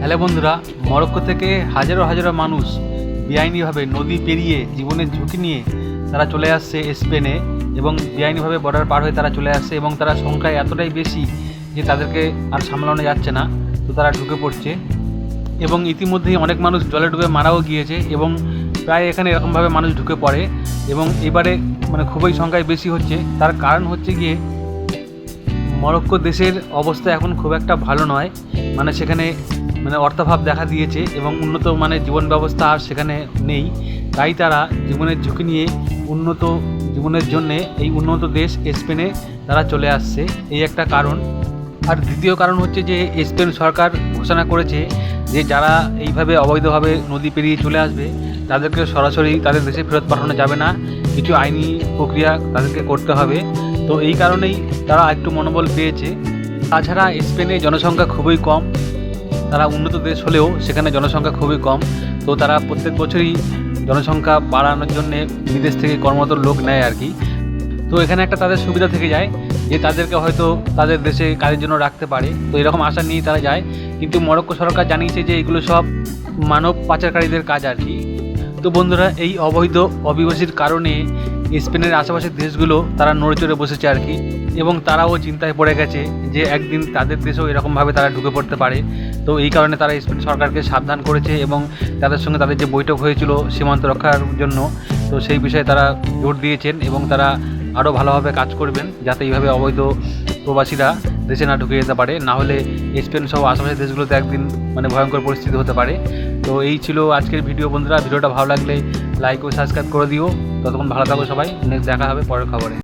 Hello বন্ধুরা, Morocco থেকে হাজারো হাজারো মানুষ বেআইনিভাবে নদী পেরিয়ে জীবনের ঝুঁকি নিয়ে তারা চলে আসছে স্পেনে এবং বেআইনিভাবে বর্ডার পার হয়ে তারা চলে আসছে এবং তারা সংখ্যায় এতটাই বেশি যে তাদেরকে আর সামলানো যাচ্ছে না। তো তারা ঢুকে পড়ছে এবং ইতিমধ্যেই অনেক মানুষ জলে ডুবে মারাও গিয়েছে এবং প্রায় এখানে এরকমভাবে মানুষ ঢুকে পড়ে এবং এবারে খুবই সংখ্যায় বেশি হচ্ছে। তার কারণ হচ্ছে গিয়ে মরক্কো দেশের অবস্থা এখন খুব একটা ভালো নয়, সেখানে অর্থাভাব দেখা দিয়েছে এবং উন্নত মানের জীবন ব্যবস্থা আর সেখানে নেই। তাই তারা জীবনের ঝুঁকি নিয়ে উন্নত জীবনের জন্যে এই উন্নত দেশ স্পেনে তারা চলে আসছে, এই একটা কারণ। আর দ্বিতীয় কারণ হচ্ছে যে স্পেন সরকার ঘোষণা করেছে যে যারা এইভাবে অবৈধভাবে নদী পেরিয়ে চলে আসবে তাদেরকে সরাসরি তাদের দেশে ফেরত পাঠানো যাবে না, কিছু আইনি প্রক্রিয়া তাদেরকে করতে হবে। তো এই কারণেই তারা একটু মনোবল পেয়েছে। তাছাড়া স্পেনে জনসংখ্যা খুবই কম, তারা উন্নত দেশ হলেও সেখানে জনসংখ্যা খুবই কম। তো তারা প্রত্যেক বছরই জনসংখ্যা বাড়ানোর জন্যে বিদেশ থেকে কর্মরত লোক নেয় আর কি। তো এখানে একটা তাদের সুবিধা থেকে যায় যে তাদেরকে হয়তো তাদের দেশে কাজের জন্য রাখতে পারে, তো এরকম আশা নিয়ে তারা যায়। কিন্তু মরক্কো সরকার জানিয়েছে যে এগুলো সব মানব পাচারকারীদের কাজ আর কি। তো বন্ধুরা, এই অবৈধ অভিবাসীর কারণে স্পেনের আশেপাশের দেশগুলো তারা নড়েচড়ে বসেছে আর কি, এবং তারাও চিন্তায় পড়ে গেছে যে একদিন তাদের দেশেও এরকমভাবে তারা ঢুকে পড়তে পারে। তো এই কারণে তারা স্পেন সরকারকে সাবধান করেছে এবং তাদের সঙ্গে তাদের যে বৈঠক হয়েছিল সীমান্ত রক্ষার জন্য, তো সেই বিষয়ে তারা জোর দিয়েছেন এবং তারা আরও ভালোভাবে কাজ করবেন যাতে এইভাবে অবৈধ প্রবাসীরা দেশে না ঢুকে যেতে পারে, না হলে স্পেন সহ আশেপাশের দেশগুলোতে একদিন ভয়ঙ্কর পরিস্থিতি হতে পারে। তো এই ছিল আজকের ভিডিও বন্ধুরা। ভিডিওটা ভালো লাগলে লাইক ও সাবস্ক্রাইব করে দিও। ততক্ষণ ভালো থাকো সবাই, নেক্সট দেখা হবে পরের খবরে।